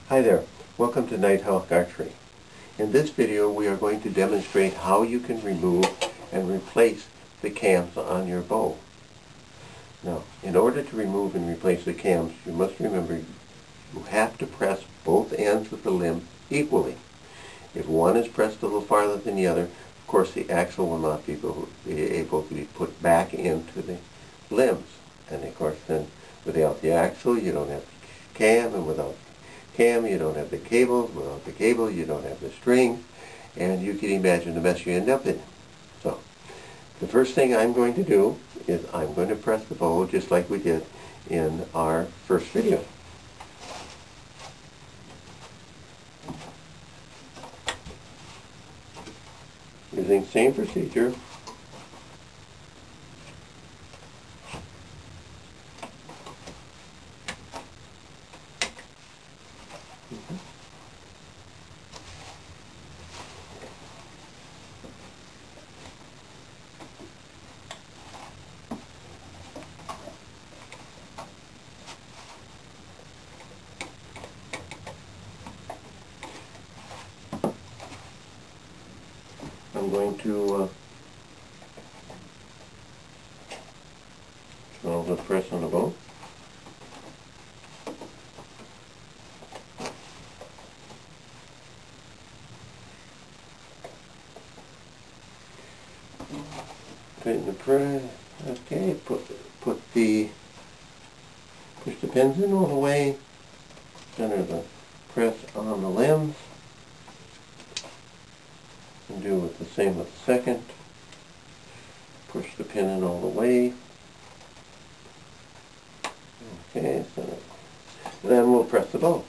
Hi there, welcome to Nighthawk Archery. In this video we are going to demonstrate how you can remove and replace the cams on your bow. Now, in order to remove and replace the cams, you must remember you have to press both ends of the limb equally. If one is pressed a little farther than the other, of course the axle will not be able to be put back into the limbs. And of course then without the axle you don't have the cam, and without cam you don't have the cables, without the cable you don't have the strings, and you can imagine the mess you end up in. So the first thing I'm going to do is I'm going to press the bow just like we did in our first video. Using the same procedure, I'm going to smell the press on the bow. Tighten the press. Okay, push the pins in all the way. Center the press on the limbs. And do it the same with the second. Push the pin in all the way. Okay, so then we'll press the bow.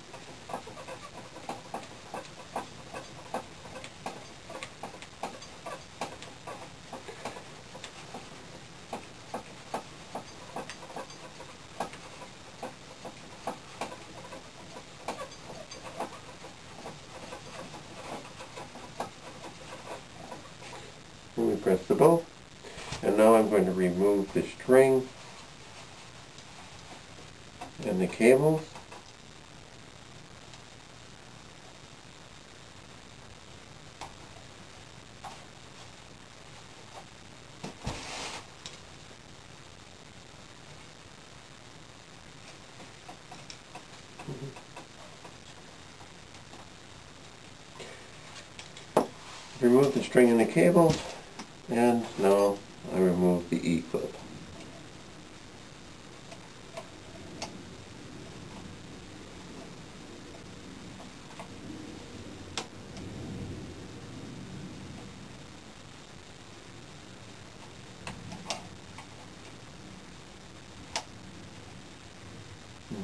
And we press the bow. And now I'm going to remove the string and the cables. Remove the string and the cables, and now I remove the E-clip.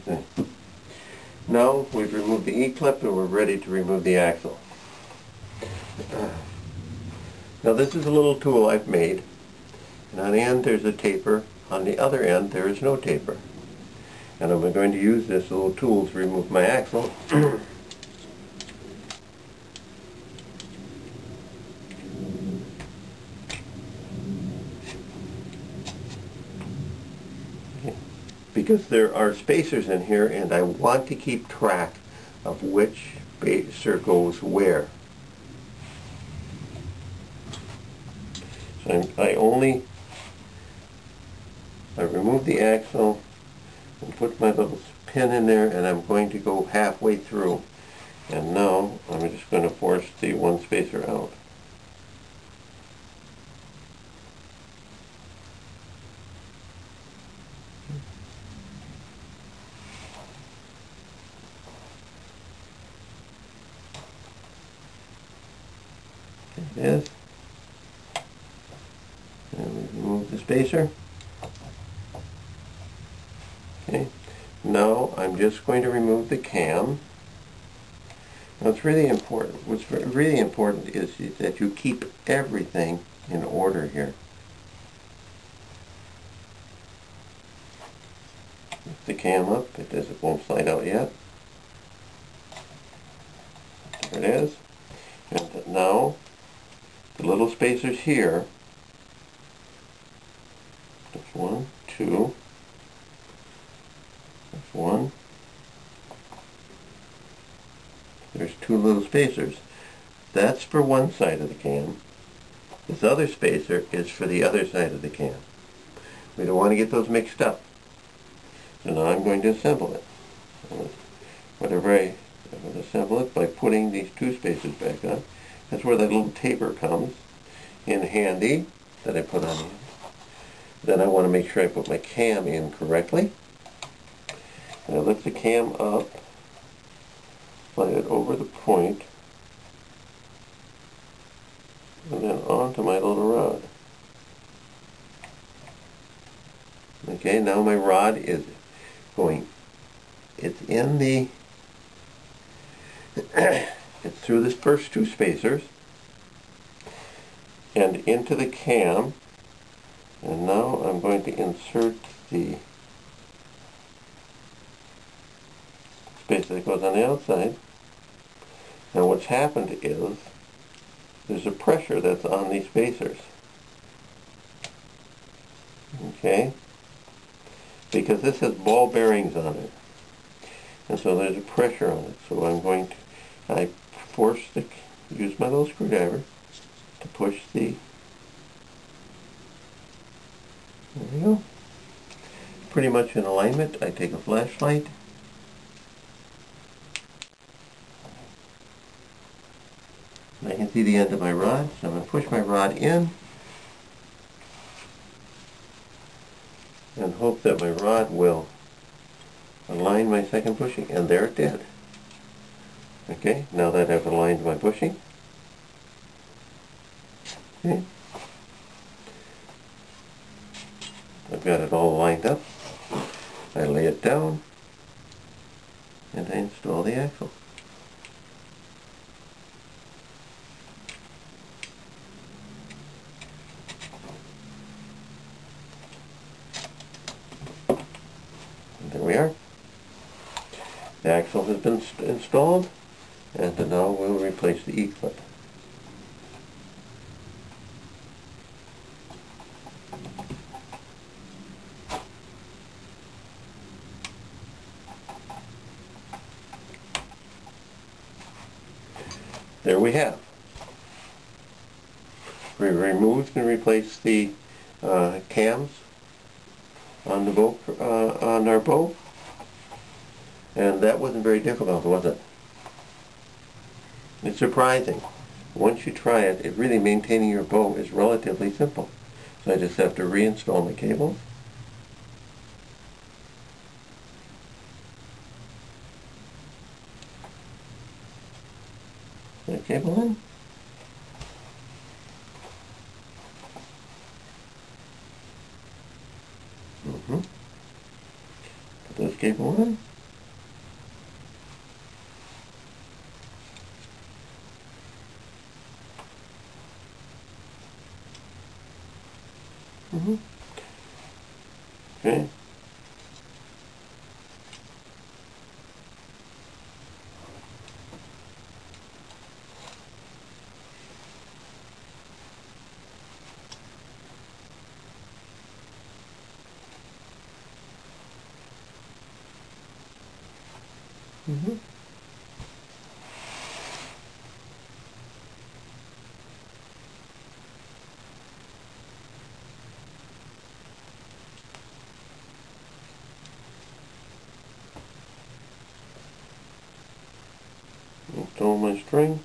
Okay. Now we've removed the E-clip and we're ready to remove the axle. Now this is a little tool I've made, and on the end there's a taper, on the other end there is no taper. And I'm going to use this little tool to remove my axle. Because there are spacers in here and I want to keep track of which spacer goes where. So I remove the axle and put my little pin in there, and I'm going to go halfway through. And now I'm just going to force the one spacer out. There it is. And we remove the spacer. Okay. Now I'm just going to remove the cam. Now it's really important. What's really important is that you keep everything in order here. Lift the cam up. It won't slide out yet. There it is. And now the little spacers here. That's 1, 2. That's 1, There's two little spacers. That's for one side of the cam. This other spacer is for the other side of the cam. We don't want to get those mixed up. So now I'm going to assemble it. I'm going to assemble it by putting these two spacers back on. That's where that little taper comes in handy that I put on in. Then I want to make sure I put my cam in correctly. And I lift the cam up, slide it over the point, and then onto my little rod. Okay, now my rod is going, it's in the, it's through the first two spacers and into the cam, and now I'm going to insert the spacer that goes on the outside. Now what's happened is there's a pressure that's on these spacers. Okay? Because this has ball bearings on it. And so there's a pressure on it. So I'm going to, use my little screwdriver to push the, there we go. Pretty much in alignment. I take a flashlight. I can see the end of my rod, so I'm going to push my rod in and hope that my rod will align my second bushing, and there it did. Okay, now that I've aligned my bushing, okay, I've got it all lined up, I lay it down, and I install the axle. There we are. The axle has been installed, and now we'll replace the E-clip. There we have. We removed and replaced the cams on the bow, on our bow, and that wasn't very difficult, was it? It's surprising. Once you try it, really maintaining your bow is relatively simple. So I just have to reinstall my cables. That cable in. Put this cable in. Okay. Install my string.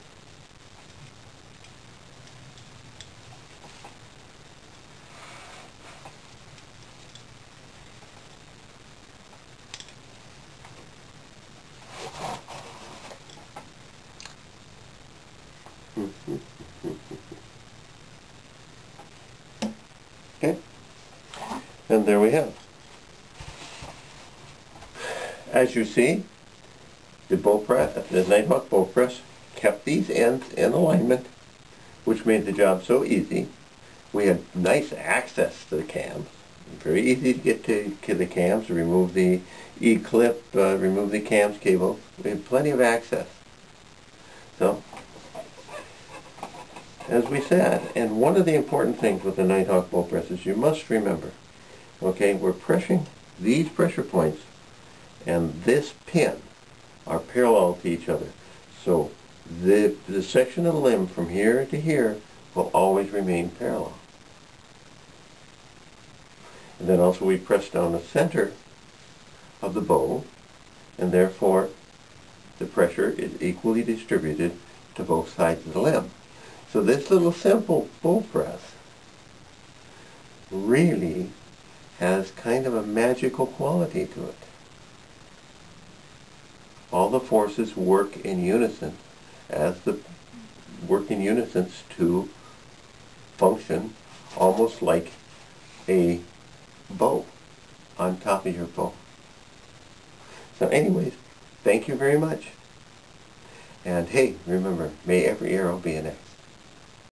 Okay, and there we have. As you see, the bow press, the Nighthawk bow press, kept these ends in alignment, which made the job so easy. We had nice access to the cams. Very easy to get to the cams, to remove the E-clip, remove the cams cable. We had plenty of access. So, as we said, and one of the important things with the Nighthawk bow press is you must remember, okay, we're pressing these pressure points and this pin are parallel to each other. So the section of the limb from here to here will always remain parallel. And then also we press down the center of the bow, and therefore the pressure is equally distributed to both sides of the limb. So this little simple bow press really has kind of a magical quality to it. All the forces work in unison to function almost like a bow on top of your bow. So anyways, thank you very much. And hey, remember, may every arrow be an X.